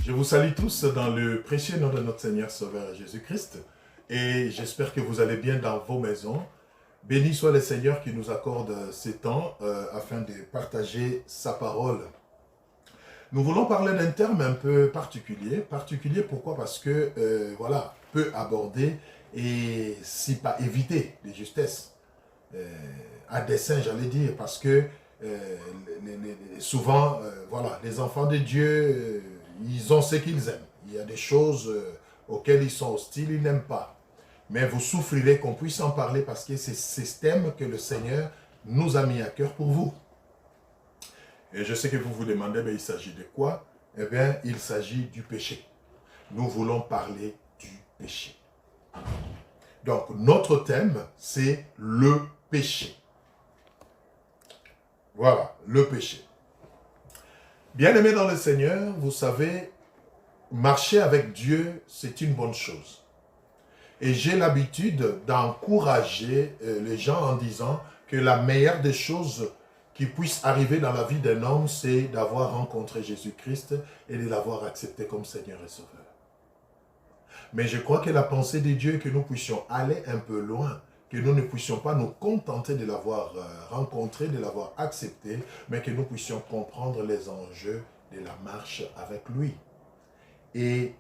Je vous salue tous dans le précieux nom de notre Seigneur Sauveur Jésus-Christ et j'espère que vous allez bien dans vos maisons. Béni soit le Seigneur qui nous accorde ces temps afin de partager sa parole. Nous voulons parler d'un terme un peu particulier. Particulier pourquoi? Parce que, voilà, peu aborder et si pas éviter les justesses. À dessein, j'allais dire, parce que souvent, voilà, les enfants de Dieu, ils ont ce qu'ils aiment. Il y a des choses auxquelles ils sont hostiles, ils n'aiment pas. Mais vous souffrirez qu'on puisse en parler parce que c'est ce thème que le Seigneur nous a mis à cœur pour vous. Et je sais que vous vous demandez, mais il s'agit de quoi? Eh bien, il s'agit du péché. Nous voulons parler du péché. Donc, notre thème, c'est le péché. Voilà, le péché. Bien-aimés dans le Seigneur, vous savez, marcher avec Dieu, c'est une bonne chose. Et j'ai l'habitude d'encourager les gens en disant que la meilleure des choses qui puissent arriver dans la vie d'un homme, c'est d'avoir rencontré Jésus-Christ et de l'avoir accepté comme Seigneur et Sauveur. Mais je crois que la pensée de Dieu est que nous puissions aller un peu loin, que nous ne puissions pas nous contenter de l'avoir rencontré, de l'avoir accepté, mais que nous puissions comprendre les enjeux de la marche avec lui. Et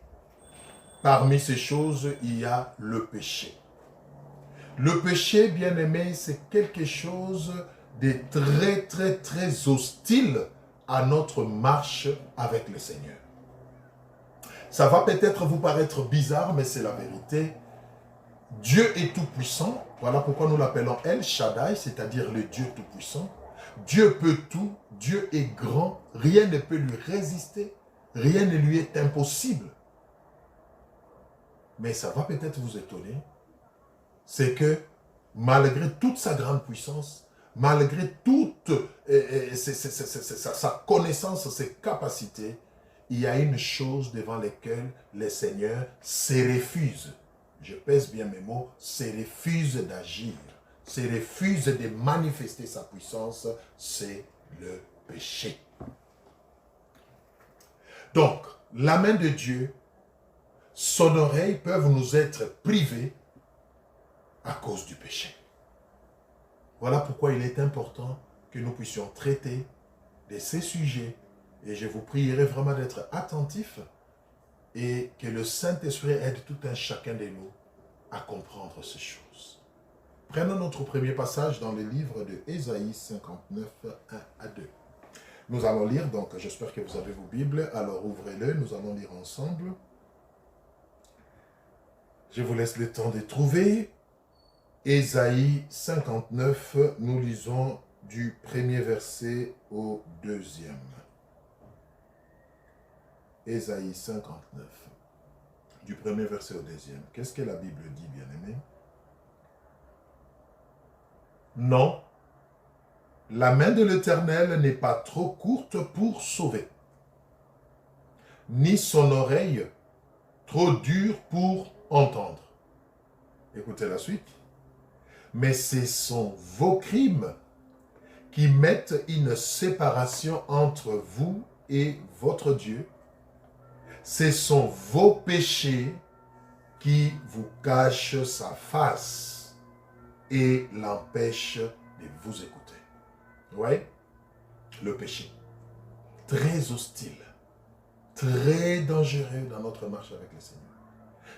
parmi ces choses, il y a le péché. Le péché, bien aimé, c'est quelque chose de très hostile à notre marche avec le Seigneur. Ça va peut-être vous paraître bizarre, mais c'est la vérité. Dieu est tout-puissant. Voilà pourquoi nous l'appelons El Shaddai, c'est-à-dire le Dieu tout-puissant. Dieu peut tout, Dieu est grand, rien ne peut lui résister, rien ne lui est impossible. Mais ça va peut-être vous étonner, c'est que malgré toute sa grande puissance, malgré toute sa connaissance, ses capacités, il y a une chose devant laquelle le Seigneur se refuse. Je pèse bien mes mots, se refuse d'agir, se refuse de manifester sa puissance, c'est le péché. Donc, la main de Dieu, son oreille peuvent nous être privées à cause du péché. Voilà pourquoi il est important que nous puissions traiter de ces sujets. Et je vous prierai vraiment d'être attentifs et que le Saint-Esprit aide tout un chacun de nous à comprendre ces choses. Prenons notre premier passage dans le livre de Ésaïe 59, 1 à 2. Nous allons lire, donc j'espère que vous avez vos Bibles, alors ouvrez-le, nous allons lire ensemble. Je vous laisse le temps de trouver. Ésaïe 59, nous lisons du premier verset au deuxième. Ésaïe 59, du premier verset au deuxième. Qu'est-ce que la Bible dit, bien-aimé? Non, la main de l'Éternel n'est pas trop courte pour sauver, ni son oreille trop dure pour entendre. Écoutez la suite. Mais ce sont vos crimes qui mettent une séparation entre vous et votre Dieu. Ce sont vos péchés qui vous cachent sa face et l'empêchent de vous écouter. Oui, le péché. Très hostile, très dangereux dans notre marche avec le Seigneur.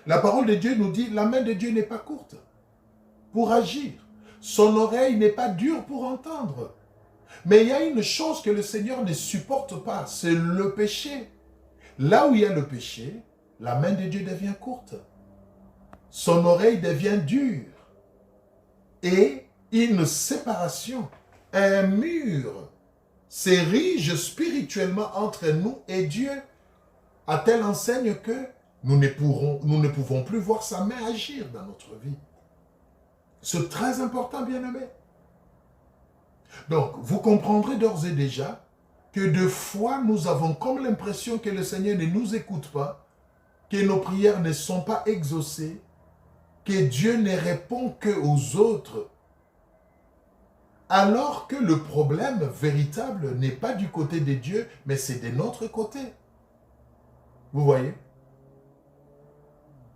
La parole de Dieu nous dit, la main de Dieu n'est pas courte pour agir. Son oreille n'est pas dure pour entendre. Mais il y a une chose que le Seigneur ne supporte pas, c'est le péché. Là où il y a le péché, la main de Dieu devient courte. Son oreille devient dure. Et une séparation, un mur s'érige spirituellement entre nous et Dieu, à telle enseigne que nous ne pouvons plus voir sa main agir dans notre vie. C'est très important, bien-aimé. Donc, vous comprendrez d'ores et déjà que de fois, nous avons comme l'impression que le Seigneur ne nous écoute pas, que nos prières ne sont pas exaucées, que Dieu ne répond qu'aux autres, alors que le problème véritable n'est pas du côté de Dieu, mais c'est de notre côté. Vous voyez?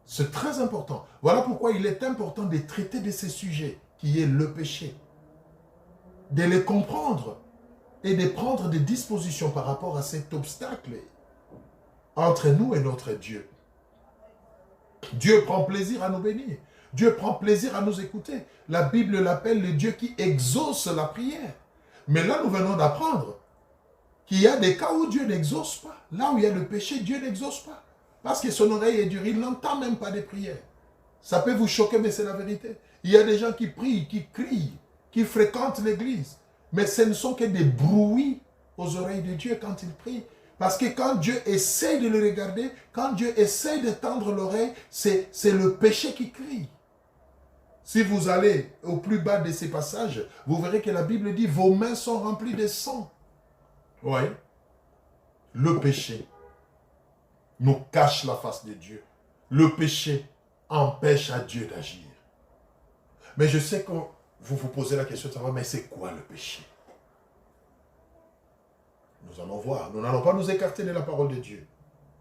C'est très important. Voilà pourquoi il est important de traiter de ces sujets, qui est le péché. De les comprendre et de prendre des dispositions par rapport à cet obstacle entre nous et notre Dieu. Dieu prend plaisir à nous bénir. Dieu prend plaisir à nous écouter. La Bible l'appelle le Dieu qui exauce la prière. Mais là, nous venons d'apprendre qu'il y a des cas où Dieu n'exauce pas. Là où il y a le péché, Dieu n'exauce pas. Parce que son oreille est dure, il n'entend même pas des prières. Ça peut vous choquer, mais c'est la vérité. Il y a des gens qui prient, qui crient, qui fréquentent l'église. Mais ce ne sont que des bruits aux oreilles de Dieu quand ils prient. Parce que quand Dieu essaie de le regarder, quand Dieu essaie de tendre l'oreille, c'est le péché qui crie. Si vous allez au plus bas de ces passages, vous verrez que la Bible dit « Vos mains sont remplies de sang ». Oui. Le péché nous cache la face de Dieu. Le péché empêche à Dieu d'agir. Mais je sais que vous vous posez la question de savoir, mais c'est quoi le péché? Nous allons voir. Nous n'allons pas nous écarter de la parole de Dieu.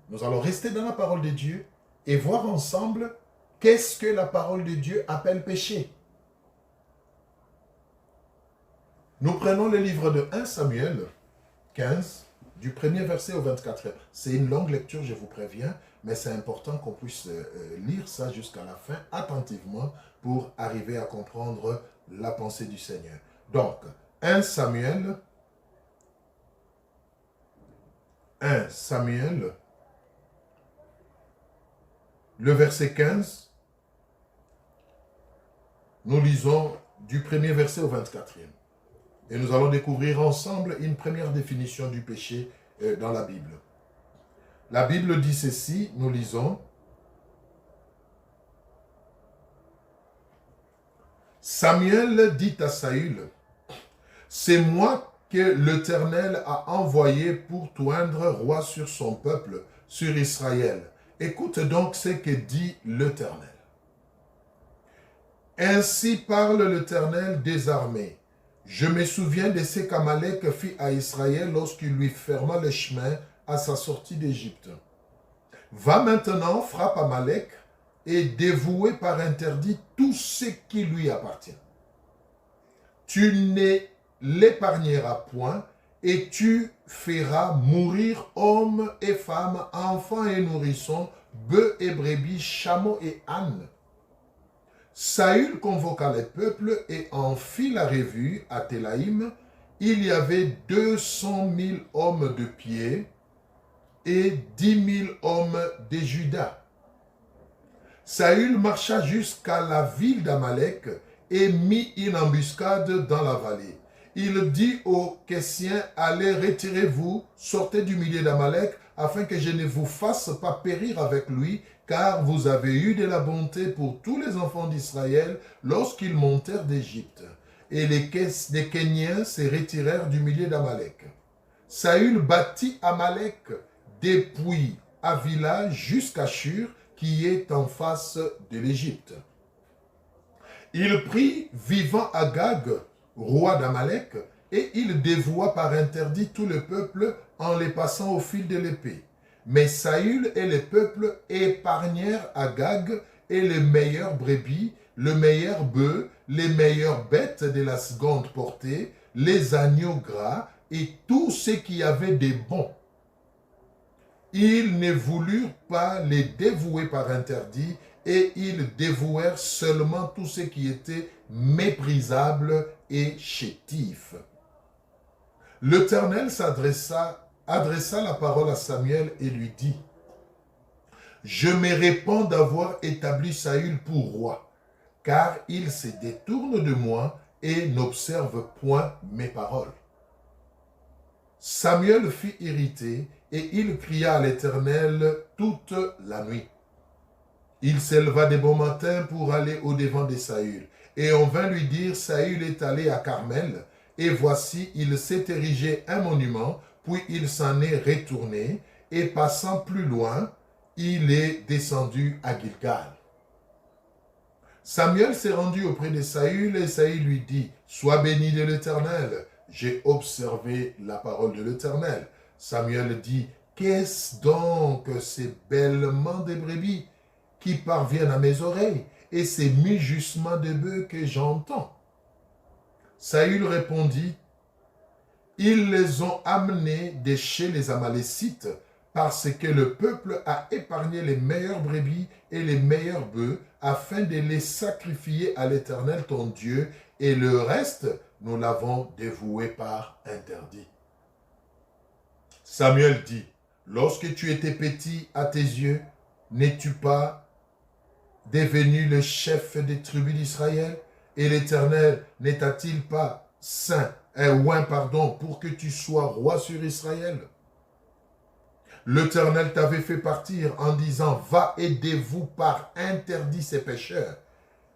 Nous allons rester dans la parole de Dieu et voir ensemble qu'est-ce que la parole de Dieu appelle péché. Nous prenons le livre de 1 Samuel 15, du premier verset au 24e. C'est une longue lecture, je vous préviens, mais c'est important qu'on puisse lire ça jusqu'à la fin attentivement pour arriver à comprendre la pensée du Seigneur. Donc, 1 Samuel, le verset 15, nous lisons du premier verset au 24e. Et nous allons découvrir ensemble une première définition du péché dans la Bible. La Bible dit ceci, nous lisons. Samuel dit à Saül, « C'est moi que l'Éternel a envoyé pour t'oindre roi sur son peuple, sur Israël. Écoute donc ce que dit l'Éternel. Ainsi parle l'Éternel des armées. Je me souviens de ce qu'Amalek fit à Israël lorsqu'il lui ferma le chemin à sa sortie d'Égypte. Va maintenant, frappe Amalek et dévouer par interdit tout ce qui lui appartient. Tu ne l'épargneras point et tu feras mourir hommes et femmes, enfants et nourrissons, bœufs et brebis, chameaux et ânes. Saül convoqua les peuples et en fit la revue à Télaïm. Il y avait 200 000 hommes de pied et 10 000 hommes de Juda. Saül marcha jusqu'à la ville d'Amalek et mit une embuscade dans la vallée. Il dit aux Kessiens, allez, retirez-vous, sortez du milieu d'Amalek, afin que je ne vous fasse pas périr avec lui, car vous avez eu de la bonté pour tous les enfants d'Israël lorsqu'ils montèrent d'Égypte. Et les Kéniens se retirèrent du milieu d'Amalek. Saül bâtit Amalek depuis Avila jusqu'à Shur, qui est en face de l'Égypte. Il prit vivant Agag, roi d'Amalek, et il dévoua par interdit tout le peuple en les passant au fil de l'épée. Mais Saül et le peuple épargnèrent Agag et les meilleures brebis, le meilleur bœuf, les meilleures bêtes de la seconde portée, les agneaux gras et tout ce qui avait de bon. Ils ne voulurent pas les dévouer par interdit et ils dévouèrent seulement tout ce qui était méprisable et chétif. L'Éternel adressa la parole à Samuel et lui dit, « Je me répands d'avoir établi Saül pour roi, car il se détourne de moi et n'observe point mes paroles. » Samuel fut irrité et il cria à l'Éternel toute la nuit. Il s'éleva de bon matin pour aller au-devant de Saül. Et on vint lui dire, Saül est allé à Carmel, et voici, il s'est érigé un monument, puis il s'en est retourné, et passant plus loin, il est descendu à Gilgal. Samuel s'est rendu auprès de Saül, et Saül lui dit, sois béni de l'Éternel. J'ai observé la parole de l'Éternel. Samuel dit, qu'est-ce donc ces bêlements de brebis qui parviennent à mes oreilles et ces mugissements de bœufs que j'entends? Saül répondit, ils les ont amenés de chez les Amalécites parce que le peuple a épargné les meilleures brebis et les meilleurs bœufs afin de les sacrifier à l'Éternel ton Dieu, et le reste, nous l'avons dévoué par interdit. Samuel dit, lorsque tu étais petit à tes yeux, n'es-tu pas devenu le chef des tribus d'Israël? Et l'Éternel n'est-il pas pour que tu sois roi sur Israël? L'Éternel t'avait fait partir en disant, va aidez-vous par interdit ces pécheurs,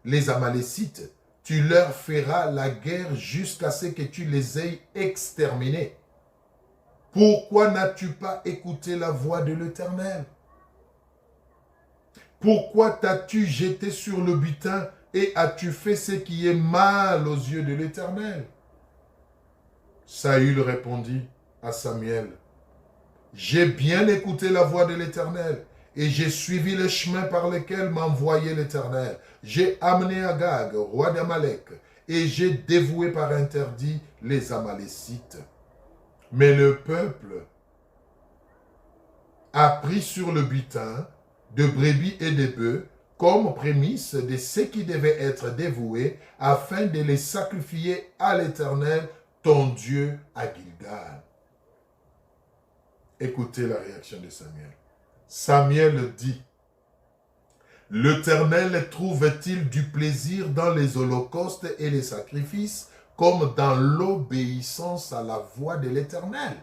les Amalécites, tu leur feras la guerre jusqu'à ce que tu les aies exterminés. Pourquoi n'as-tu pas écouté la voix de l'Éternel? Pourquoi t'as-tu jeté sur le butin et as-tu fait ce qui est mal aux yeux de l'Éternel? Saül répondit à Samuel, j'ai bien écouté la voix de l'Éternel et j'ai suivi le chemin par lequel m'a envoyé l'Éternel. J'ai amené Agag, roi d'Amalek, et j'ai dévoué par interdit les Amalécites. Mais le peuple a pris sur le butin de brebis et de bœufs comme prémisse de ce qui devait être dévoué afin de les sacrifier à l'Éternel, ton Dieu, à Gilgal. Écoutez la réaction de Samuel. Samuel dit, l'Éternel trouve-t-il du plaisir dans les holocaustes et les sacrifices comme dans l'obéissance à la voix de l'Éternel?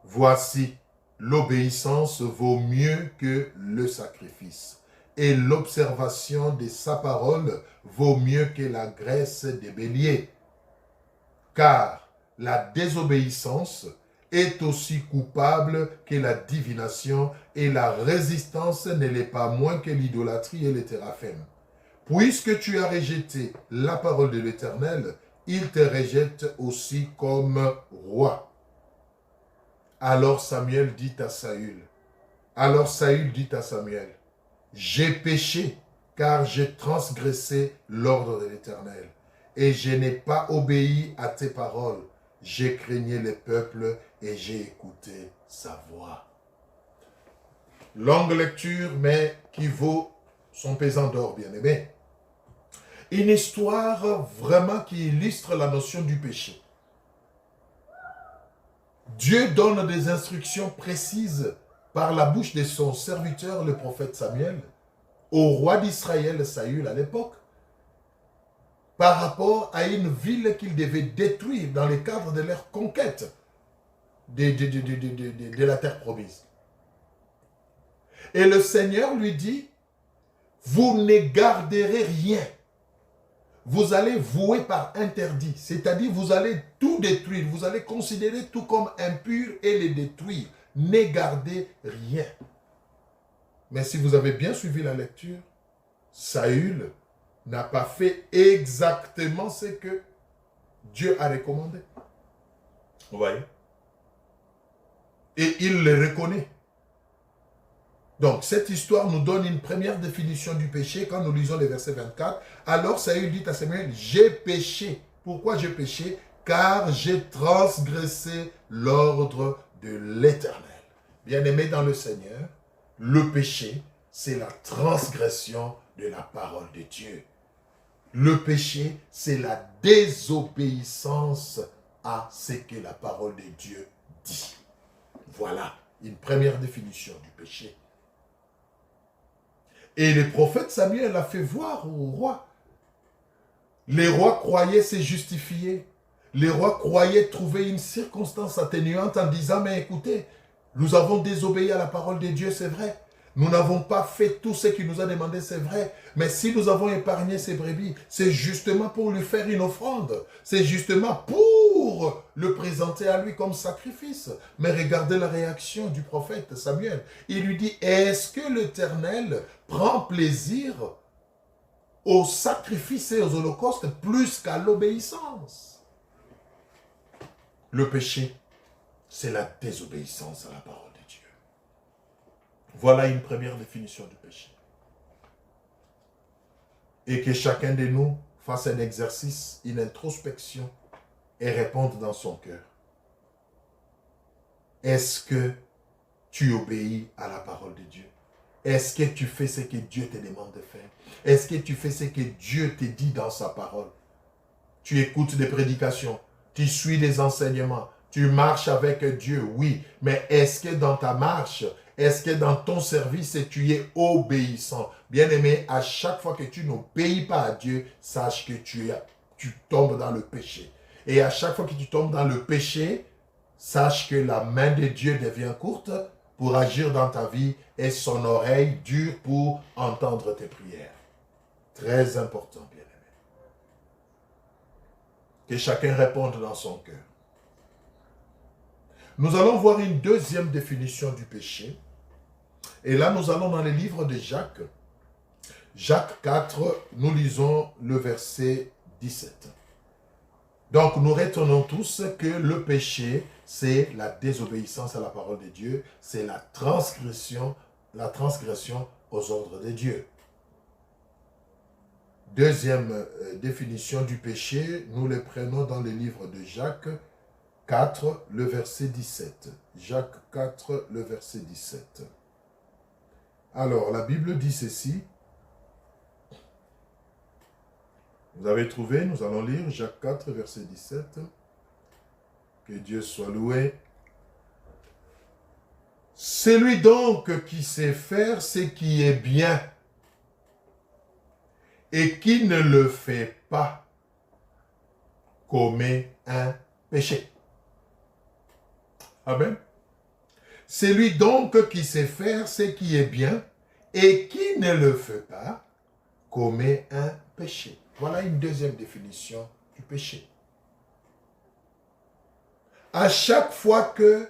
Voici, l'obéissance vaut mieux que le sacrifice, et l'observation de sa parole vaut mieux que la graisse des béliers. Car la désobéissance est aussi coupable que la divination, et la résistance ne l'est pas moins que l'idolâtrie et les téraphèmes. Puisque tu as rejeté la parole de l'Éternel, il te rejette aussi comme roi. Alors Saül dit à Samuel, j'ai péché, car j'ai transgressé l'ordre de l'Éternel, et je n'ai pas obéi à tes paroles. J'ai craigné le peuple et j'ai écouté sa voix. Longue lecture, mais qui vaut son pesant d'or, bien-aimé. Une histoire vraiment qui illustre la notion du péché. Dieu donne des instructions précises par la bouche de son serviteur, le prophète Samuel, au roi d'Israël, Saül à l'époque, par rapport à une ville qu'il devait détruire dans le cadre de leur conquête de la terre promise. Et le Seigneur lui dit, vous ne garderez rien. Vous allez vouer par interdit, c'est-à-dire vous allez tout détruire, vous allez considérer tout comme impur et le détruire. Ne gardez rien. Mais si vous avez bien suivi la lecture, Saül n'a pas fait exactement ce que Dieu a recommandé. Vous voyez? Et il le reconnaît. Donc, cette histoire nous donne une première définition du péché quand nous lisons le verset 24. Alors, Saül dit à Samuel, j'ai péché. Pourquoi j'ai péché? Car j'ai transgressé l'ordre de l'Éternel. Bien-aimé dans le Seigneur, le péché, c'est la transgression de la parole de Dieu. Le péché, c'est la désobéissance à ce que la parole de Dieu dit. Voilà une première définition du péché. Et le prophète Samuel a fait voir au roi. Les rois croyaient se justifier. Les rois croyaient trouver une circonstance atténuante en disant, mais écoutez, nous avons désobéi à la parole de Dieu, c'est vrai. Nous n'avons pas fait tout ce qu'il nous a demandé, c'est vrai. Mais si nous avons épargné ces brebis, c'est justement pour lui faire une offrande. C'est justement pour le présenter à lui comme sacrifice. Mais regardez la réaction du prophète Samuel. Il lui dit, est-ce que l'Éternel prend plaisir aux sacrifices et aux holocaustes plus qu'à l'obéissance? Le péché, c'est la désobéissance à la parole de Voilà une première définition du péché. Et que chacun de nous fasse un exercice, une introspection et réponde dans son cœur. Est-ce que tu obéis à la parole de Dieu? Est-ce que tu fais ce que Dieu te demande de faire? Est-ce que tu fais ce que Dieu te dit dans sa parole? Tu écoutes des prédications, tu suis des enseignements, tu marches avec Dieu, oui. Mais est-ce que dans ta marche, est-ce que dans ton service, tu es obéissant? Bien-aimé, à chaque fois que tu n'obéis pas à Dieu, sache que tu tombes dans le péché. Et à chaque fois que tu tombes dans le péché, sache que la main de Dieu devient courte pour agir dans ta vie et son oreille dure pour entendre tes prières. Très important, bien-aimé. Que chacun réponde dans son cœur. Nous allons voir une deuxième définition du péché. Et là, nous allons dans le livre de Jacques. Jacques 4, nous lisons le verset 17. Donc, nous retenons tous que le péché, c'est la désobéissance à la parole de Dieu, c'est la transgression aux ordres de Dieu. Deuxième définition du péché, nous le prenons dans le livre de Jacques 4, le verset 17. Jacques 4, le verset 17. Alors, la Bible dit ceci. Vous avez trouvé, nous allons lire Jacques 4, verset 17. Que Dieu soit loué. Celui donc qui sait faire ce qui est bien et qui ne le fait pas commet un péché. Amen. Celui donc qui sait faire ce qui est bien et qui ne le fait pas commet un péché. Voilà une deuxième définition du péché. À chaque fois que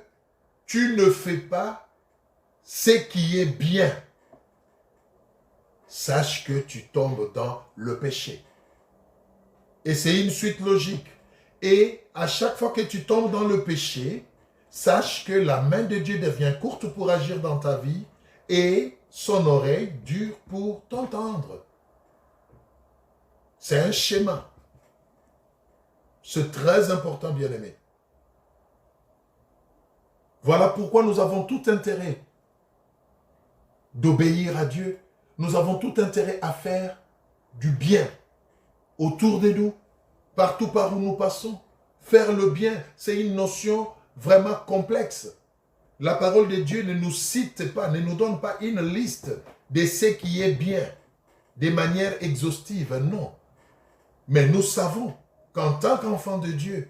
tu ne fais pas ce qui est bien, sache que tu tombes dans le péché. Et c'est une suite logique. Et à chaque fois que tu tombes dans le péché, sache que la main de Dieu devient courte pour agir dans ta vie et son oreille dure pour t'entendre. C'est un schéma. C'est très important, bien-aimé. Voilà pourquoi nous avons tout intérêt d'obéir à Dieu. Nous avons tout intérêt à faire du bien autour de nous, partout par où nous passons. Faire le bien, c'est une notion vraiment complexe. La parole de Dieu ne nous cite pas, ne nous donne pas une liste de ce qui est bien, de manière exhaustive, non. Mais nous savons qu'en tant qu'enfants de Dieu,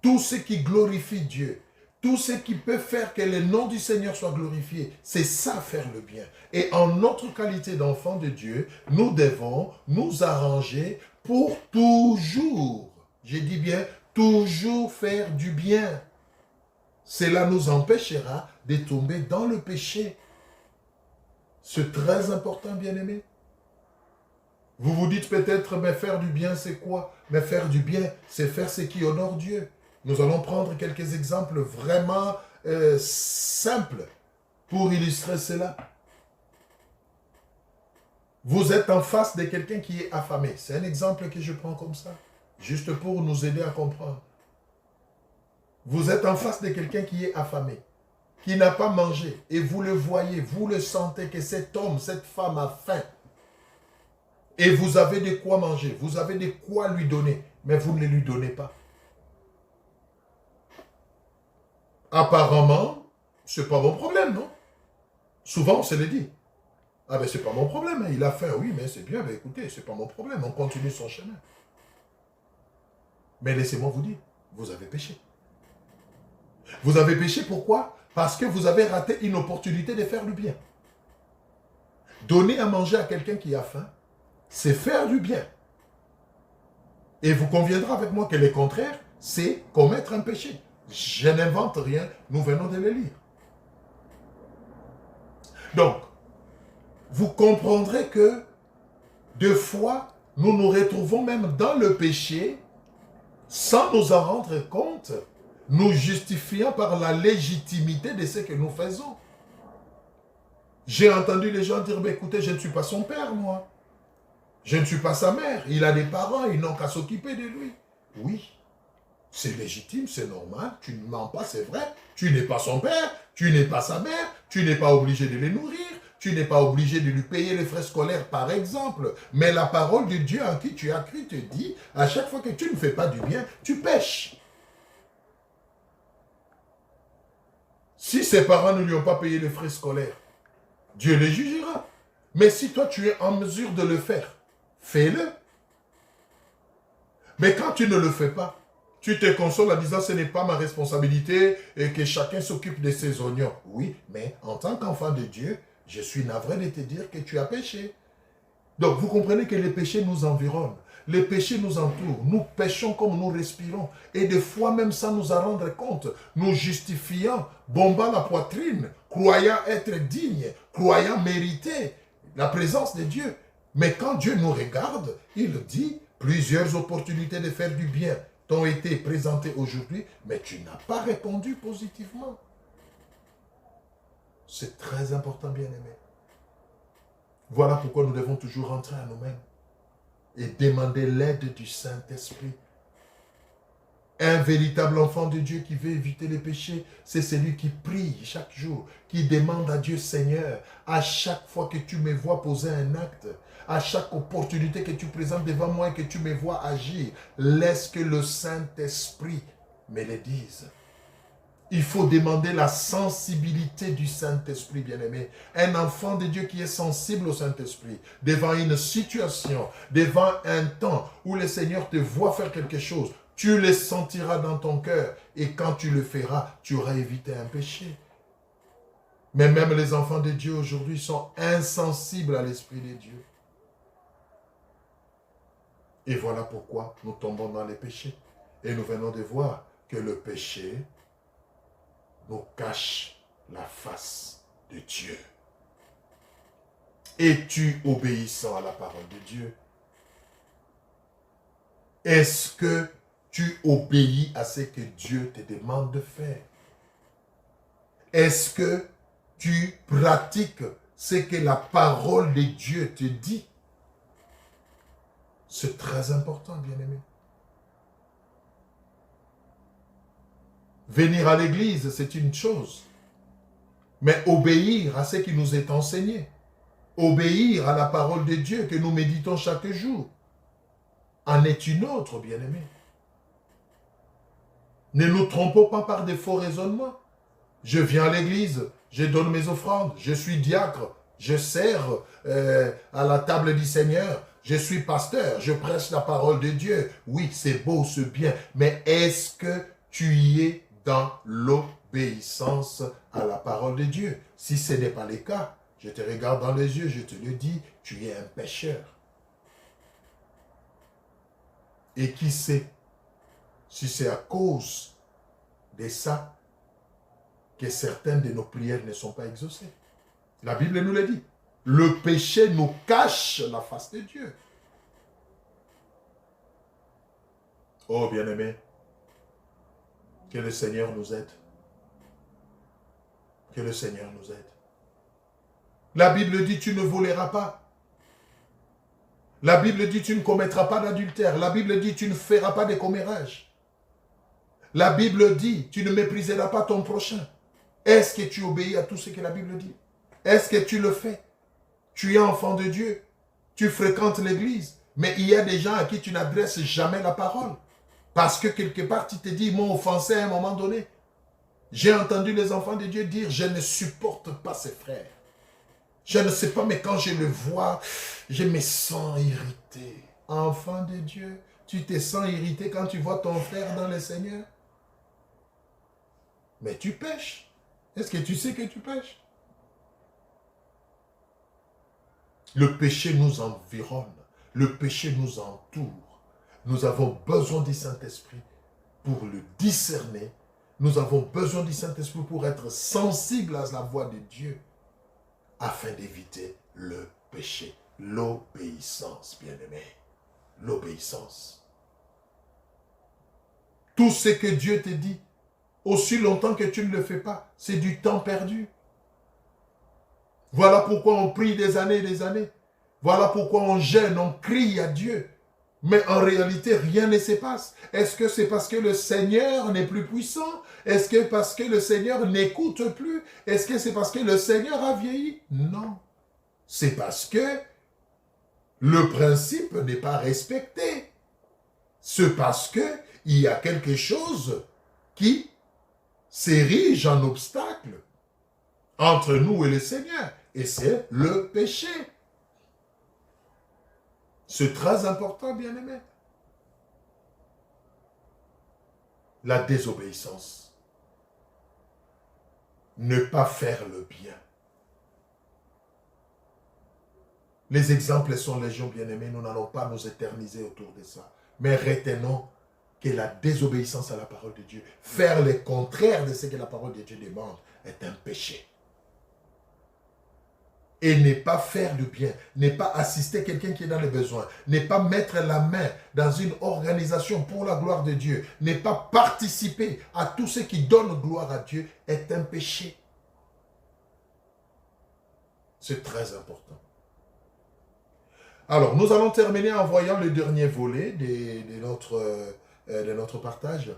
tout ce qui glorifie Dieu, tout ce qui peut faire que le nom du Seigneur soit glorifié, c'est ça faire le bien. Et en notre qualité d'enfants de Dieu, nous devons nous arranger pour toujours, je dis bien, toujours faire du bien. Cela nous empêchera de tomber dans le péché. C'est très important, bien-aimé. Vous vous dites peut-être, mais faire du bien, c'est quoi? Mais faire du bien, c'est faire ce qui honore Dieu. Nous allons prendre quelques exemples vraiment simples pour illustrer cela. Vous êtes en face de quelqu'un qui est affamé. C'est un exemple que je prends comme ça, juste pour nous aider à comprendre. Vous êtes en face de quelqu'un qui est affamé, qui n'a pas mangé, et vous le voyez, vous le sentez que cet homme, cette femme a faim. Et vous avez de quoi manger, vous avez de quoi lui donner, mais vous ne lui donnez pas. Apparemment, ce n'est pas mon problème, non? Souvent, on se le dit. Ah ben, c'est pas mon problème, hein. Il a faim, oui, mais c'est bien, ben écoutez, c'est pas mon problème, on continue son chemin. Mais laissez-moi vous dire, vous avez péché. Vous avez péché pourquoi? Parce que vous avez raté une opportunité de faire du bien. Donner à manger à quelqu'un qui a faim, c'est faire du bien. Et vous conviendrez avec moi que le contraire, c'est commettre un péché. Je n'invente rien, nous venons de le lire. Donc, vous comprendrez que, des fois, nous nous retrouvons même dans le péché, sans nous en rendre compte, nous justifiant par la légitimité de ce que nous faisons. J'ai entendu les gens dire, écoutez, je ne suis pas son père, moi. Je ne suis pas sa mère. Il a des parents, ils n'ont qu'à s'occuper de lui. Oui, c'est légitime, c'est normal. Tu ne mens pas, c'est vrai. Tu n'es pas son père, tu n'es pas sa mère, tu n'es pas obligé de les nourrir, tu n'es pas obligé de lui payer les frais scolaires, par exemple. Mais la parole de Dieu en qui tu as cru te dit, à chaque fois que tu ne fais pas du bien, tu pèches. Si ses parents ne lui ont pas payé les frais scolaires, Dieu les jugera. Mais si toi tu es en mesure de le faire, fais-le. Mais quand tu ne le fais pas, tu te consoles en disant ce n'est pas ma responsabilité et que chacun s'occupe de ses oignons. Oui, mais en tant qu'enfant de Dieu, je suis navré de te dire que tu as péché. Donc vous comprenez que les péchés nous environnent. Les péchés nous entourent. Nous péchons comme nous respirons. Et des fois même sans nous en rendre compte, nous justifiant, bombant la poitrine, croyant être dignes, croyant mériter la présence de Dieu. Mais quand Dieu nous regarde, il dit, plusieurs opportunités de faire du bien t'ont été présentées aujourd'hui, mais tu n'as pas répondu positivement. C'est très important, bien-aimé. Voilà pourquoi nous devons toujours rentrer à nous-mêmes et demander l'aide du Saint-Esprit. Un véritable enfant de Dieu qui veut éviter les péchés, c'est celui qui prie chaque jour, qui demande à Dieu, Seigneur, à chaque fois que tu me vois poser un acte, à chaque opportunité que tu présentes devant moi et que tu me vois agir, laisse que le Saint-Esprit me le dise. Il faut demander la sensibilité du Saint-Esprit, bien-aimé. Un enfant de Dieu qui est sensible au Saint-Esprit, devant une situation, devant un temps où le Seigneur te voit faire quelque chose, tu le sentiras dans ton cœur et quand tu le feras, tu auras évité un péché. Mais même les enfants de Dieu aujourd'hui sont insensibles à l'Esprit de Dieu. Et voilà pourquoi nous tombons dans les péchés. Et nous venons de voir que le péché nous cache la face de Dieu. Es-tu obéissant à la parole de Dieu? Est-ce que tu obéis à ce que Dieu te demande de faire? Est-ce que tu pratiques ce que la parole de Dieu te dit? C'est très important, bien-aimé. Venir à l'église, c'est une chose. Mais obéir à ce qui nous est enseigné, obéir à la parole de Dieu que nous méditons chaque jour, en est une autre, bien-aimé. Ne nous trompons pas par des faux raisonnements. Je viens à l'église, je donne mes offrandes, je suis diacre, je sers à la table du Seigneur, je suis pasteur, je prêche la parole de Dieu. Oui, c'est beau, c'est bien, mais est-ce que tu y es dans l'obéissance à la parole de Dieu? Si ce n'est pas le cas, je te regarde dans les yeux, je te le dis, tu es un pécheur. Et qui sait si c'est à cause de ça que certaines de nos prières ne sont pas exaucées. La Bible nous le dit. Le péché nous cache la face de Dieu. Oh bien-aimé, que le Seigneur nous aide. Que le Seigneur nous aide. La Bible dit tu ne voleras pas. La Bible dit tu ne commettras pas d'adultère. La Bible dit tu ne feras pas de commérage. La Bible dit tu ne mépriseras pas ton prochain. Est-ce que tu obéis à tout ce que la Bible dit? Est-ce que tu le fais? Tu es enfant de Dieu. Tu fréquentes l'église. Mais il y a des gens à qui tu n'adresses jamais la parole. Parce que quelque part, tu te dis, ils m'ont offensé à un moment donné. J'ai entendu les enfants de Dieu dire, je ne supporte pas ses frères. Je ne sais pas, mais quand je le vois, je me sens irrité. Enfant de Dieu, tu te sens irrité quand tu vois ton frère dans le Seigneur? Mais tu pêches. Est-ce que tu sais que tu pêches? Le péché nous environne. Le péché nous entoure. Nous avons besoin du Saint-Esprit pour le discerner. Nous avons besoin du Saint-Esprit pour être sensibles à la voix de Dieu afin d'éviter le péché. L'obéissance, bien-aimé. L'obéissance. Tout ce que Dieu te dit, aussi longtemps que tu ne le fais pas, c'est du temps perdu. Voilà pourquoi on prie des années et des années. Voilà pourquoi on gêne, on crie à Dieu. Mais en réalité, rien ne se passe. Est-ce que c'est parce que le Seigneur n'est plus puissant? Est-ce que parce que le Seigneur n'écoute plus? Est-ce que c'est parce que le Seigneur a vieilli? Non. C'est parce que le principe n'est pas respecté. C'est parce que il y a quelque chose qui s'érige en obstacle entre nous et le Seigneur. Et c'est le péché. C'est très important, bien-aimé. La désobéissance. Ne pas faire le bien. Les exemples sont légion, bien-aimés. Nous n'allons pas nous éterniser autour de ça. Mais retenons que la désobéissance à la parole de Dieu, faire le contraire de ce que la parole de Dieu demande, est un péché. Et ne pas faire le bien, ne pas assister quelqu'un qui est dans le besoin, ne pas mettre la main dans une organisation pour la gloire de Dieu, ne pas participer à tout ce qui donne gloire à Dieu est un péché. C'est très important. Alors, nous allons terminer en voyant le dernier volet de notre partage.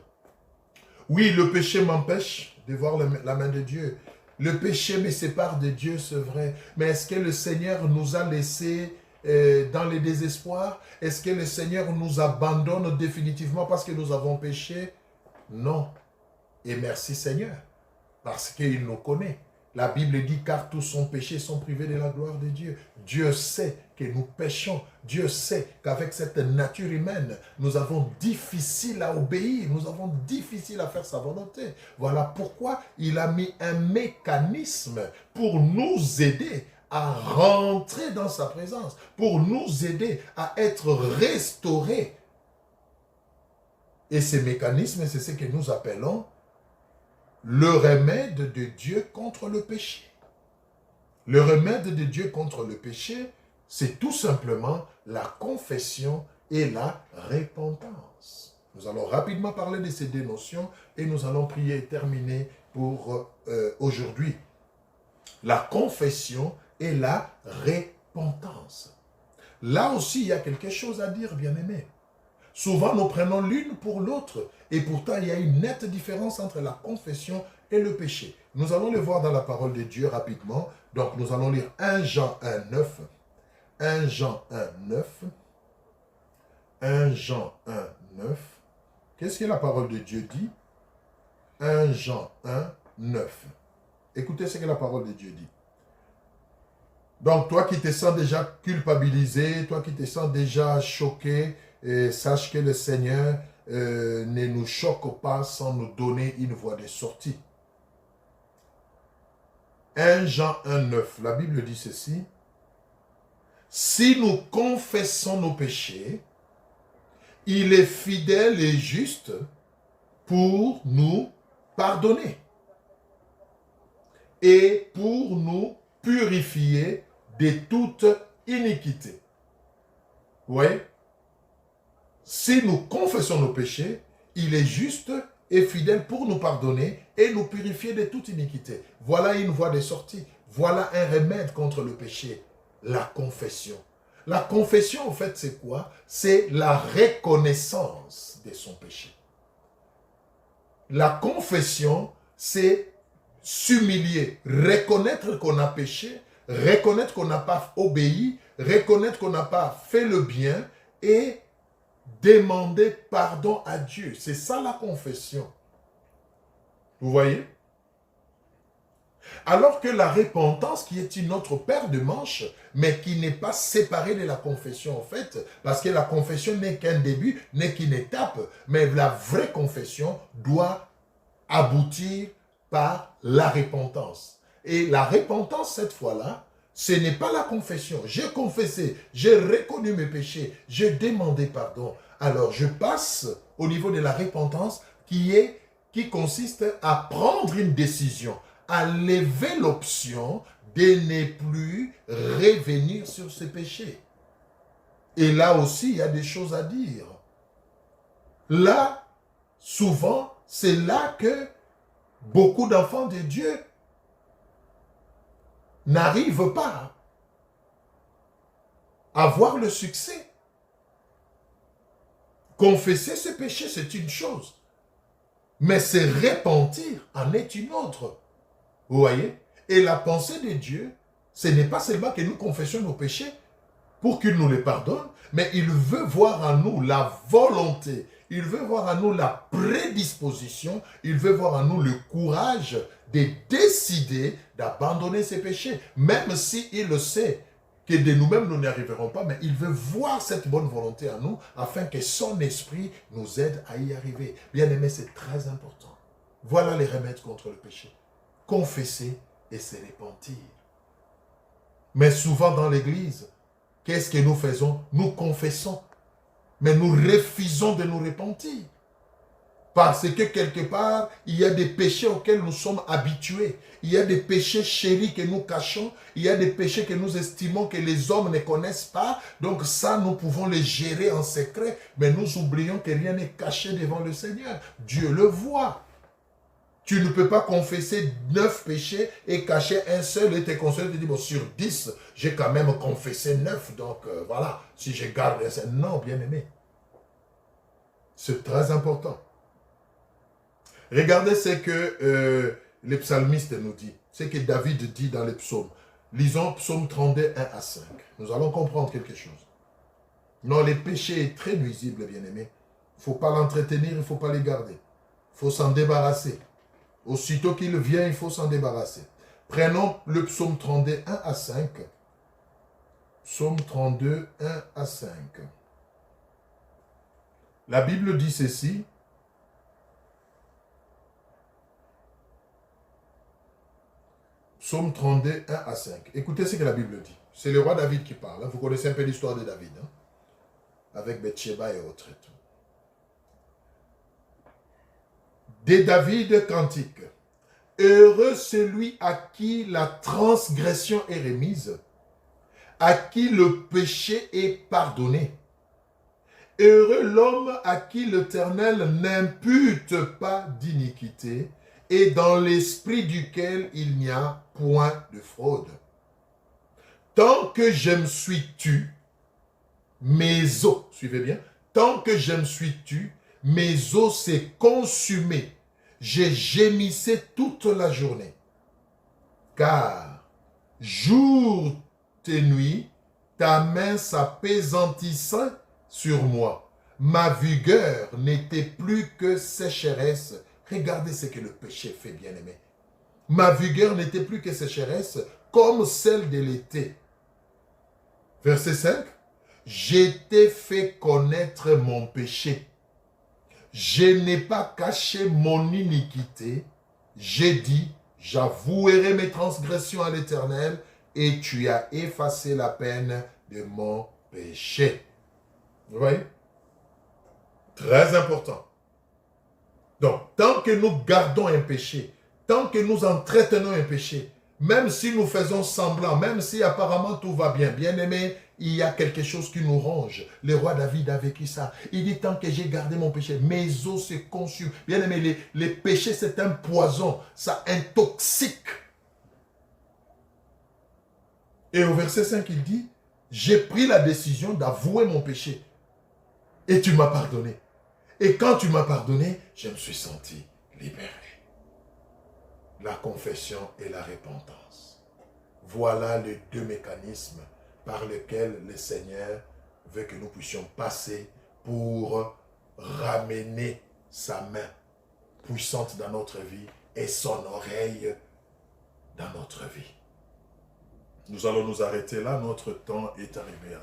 Oui, le péché m'empêche de voir la main de Dieu. Le péché me sépare de Dieu, c'est vrai. Mais est-ce que le Seigneur nous a laissés dans le désespoir? Est-ce que le Seigneur nous abandonne définitivement parce que nous avons péché? Non. Et merci Seigneur, parce qu'il nous connaît. La Bible dit, car tous sont péchés, sont privés de la gloire de Dieu. Dieu sait que nous péchons. Dieu sait qu'avec cette nature humaine, nous avons difficile à obéir. Nous avons difficile à faire sa volonté. Voilà pourquoi il a mis un mécanisme pour nous aider à rentrer dans sa présence, pour nous aider à être restaurés. Et ces mécanismes, c'est ce que nous appelons le remède de Dieu contre le péché. Le remède de Dieu contre le péché, c'est tout simplement la confession et la repentance. Nous allons rapidement parler de ces deux notions et nous allons prier et terminer pour aujourd'hui. La confession et la repentance. Là aussi, il y a quelque chose à dire, bien-aimés. Souvent, nous prenons l'une pour l'autre. Et pourtant, il y a une nette différence entre la confession et le péché. Nous allons le voir dans la parole de Dieu rapidement. Donc, nous allons lire 1 Jean 1, 9. 1 Jean 1, 9. 1 Jean 1, 9. Qu'est-ce que la parole de Dieu dit? 1 Jean 1, 9. Écoutez ce que la parole de Dieu dit. Donc, toi qui te sens déjà culpabilisé, toi qui te sens déjà choqué, sache que le Seigneur ne nous choque pas sans nous donner une voie de sortie. 1 Jean 1, 9, la Bible dit ceci. Si nous confessons nos péchés, il est fidèle et juste pour nous pardonner et pour nous purifier de toute iniquité. Oui. Si nous confessons nos péchés, il est juste et fidèle pour nous pardonner et nous purifier de toute iniquité. Voilà une voie de sortie. Voilà un remède contre le péché. La confession. La confession, en fait, c'est quoi? C'est la reconnaissance de son péché. La confession, c'est s'humilier, reconnaître qu'on a péché, reconnaître qu'on n'a pas obéi, reconnaître qu'on n'a pas fait le bien et demander pardon à Dieu. C'est ça la confession. Vous voyez? Alors que la repentance, qui est une autre paire de manches, mais qui n'est pas séparée de la confession en fait, parce que la confession n'est qu'un début, n'est qu'une étape, mais la vraie confession doit aboutir par la repentance. Et la repentance, cette fois-là, ce n'est pas la confession. J'ai confessé, j'ai reconnu mes péchés, j'ai demandé pardon. Alors, je passe au niveau de la repentance qui consiste à prendre une décision, à lever l'option de ne plus revenir sur ses péchés. Et là aussi, il y a des choses à dire. Là, souvent, c'est là que beaucoup d'enfants de Dieu n'arrive pas à avoir le succès. Confesser ses péchés, c'est une chose. Mais se repentir en est une autre. Vous voyez? Et la pensée de Dieu, ce n'est pas seulement que nous confessions nos péchés pour qu'il nous les pardonne, mais il veut voir en nous la volonté, il veut voir en nous la prédisposition, il veut voir en nous le courage de décider d'abandonner ses péchés, même s'il le sait que de nous-mêmes nous n'y arriverons pas, mais il veut voir cette bonne volonté en nous afin que son esprit nous aide à y arriver. Bien aimé, c'est très important. Voilà les remèdes contre le péché. Confesser et se repentir. Mais souvent dans l'église, qu'est-ce que nous faisons? Nous confessons, mais nous refusons de nous repentir. Parce que quelque part, il y a des péchés auxquels nous sommes habitués. Il y a des péchés chéris que nous cachons. Il y a des péchés que nous estimons que les hommes ne connaissent pas. Donc ça, nous pouvons les gérer en secret. Mais nous oublions que rien n'est caché devant le Seigneur. Dieu le voit. Tu ne peux pas confesser 9 péchés et cacher un seul et te consoler, te dire, bon, sur 10, j'ai quand même confessé 9. Donc voilà, si je garde un seul. Non, bien aimé. C'est très important. Regardez ce que les psalmistes nous disent, ce que David dit dans les psaumes. Lisons psaume 32, 1 à 5. Nous allons comprendre quelque chose. Non, le péché est très nuisible, bien-aimé. Il ne faut pas l'entretenir, il ne faut pas les garder. Il faut s'en débarrasser. Aussitôt qu'il vient, il faut s'en débarrasser. Prenons le psaume 32, 1 à 5. Psaume 32, 1 à 5. La Bible dit ceci. Psaume 32, 1 à 5. Écoutez ce que la Bible dit. C'est le roi David qui parle. Vous connaissez un peu l'histoire de David. Avec Bathsheba et autres. De David, cantique. Heureux celui à qui la transgression est remise, à qui le péché est pardonné. Heureux l'homme à qui l'Éternel n'impute pas d'iniquité et dans l'esprit duquel il n'y a point de fraude. Tant que je me suis tu, mes os, suivez bien, tant que je me suis tu, mes os s'est consumé. J'ai gémissé toute la journée. Car jour et nuit, ta main s'appesantissait sur moi. Ma vigueur n'était plus que sécheresse. Regardez ce que le péché fait, bien-aimé. Ma vigueur n'était plus que sécheresse, comme celle de l'été. Verset 5. Je t'ai fait connaître mon péché. Je n'ai pas caché mon iniquité. J'ai dit, j'avouerai mes transgressions à l'Éternel, et tu as effacé la peine de mon péché. Vous voyez? Très important. Donc, tant que nous gardons un péché, tant que nous entretenons un péché, même si nous faisons semblant, même si apparemment tout va bien, bien aimé, il y a quelque chose qui nous ronge. Le roi David a vécu ça. Il dit, tant que j'ai gardé mon péché, mes os se consument. Bien aimé, les péchés, c'est un poison. Ça intoxique. Et au verset 5, il dit, j'ai pris la décision d'avouer mon péché. Et tu m'as pardonné. Et quand tu m'as pardonné, je me suis senti libéré. La confession et la repentance. Voilà les deux mécanismes par lesquels le Seigneur veut que nous puissions passer pour ramener sa main puissante dans notre vie et son oreille dans notre vie. Nous allons nous arrêter là. Notre temps est arrivé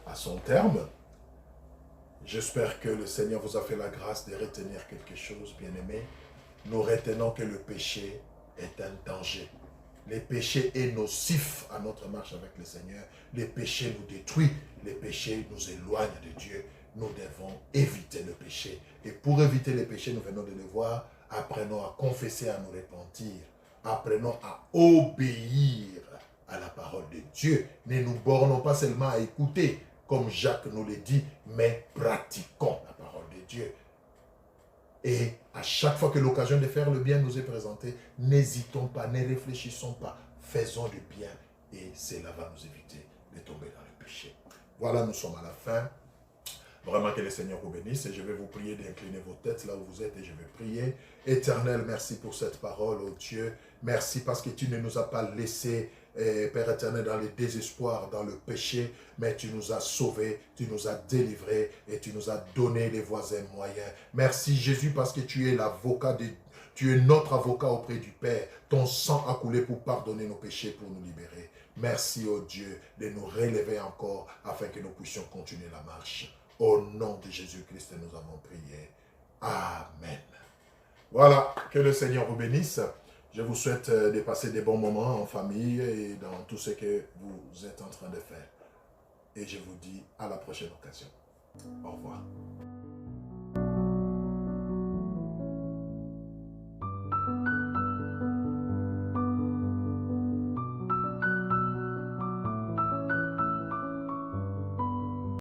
à son terme. J'espère que le Seigneur vous a fait la grâce de retenir quelque chose, bien-aimé. Nous retenons que le péché est un danger. Le péché est nocif à notre marche avec le Seigneur. Le péché nous détruit. Le péché nous éloigne de Dieu. Nous devons éviter le péché. Et pour éviter le péché, nous venons de le voir. Apprenons à confesser, à nous repentir. Apprenons à obéir à la parole de Dieu. Ne nous bornons pas seulement à écouter, comme Jacques nous le dit, mais pratiquons la parole de Dieu. Et à chaque fois que l'occasion de faire le bien nous est présentée, n'hésitons pas, ne réfléchissons pas. faisons du bien et cela va nous éviter de tomber dans le péché. Voilà, nous sommes à la fin. Vraiment que le Seigneur vous bénisse et je vais vous prier d'incliner vos têtes là où vous êtes et je vais prier. Éternel, merci pour cette parole, oh Dieu. Merci parce que tu ne nous as pas laissés, Père éternel, dans le désespoir, dans le péché, mais tu nous as sauvés, tu nous as délivrés et tu nous as donné les voies et moyens. Merci Jésus parce que tu es l'avocat de tu es notre avocat auprès du Père. Ton sang a coulé pour pardonner nos péchés, pour nous libérer. Merci, oh Dieu, de nous relever encore afin que nous puissions continuer la marche. Au nom de Jésus-Christ, nous avons prié. Amen. Voilà, que le Seigneur vous bénisse. Je vous souhaite de passer des bons moments en famille et dans tout ce que vous êtes en train de faire. Et je vous dis à la prochaine occasion. Au revoir.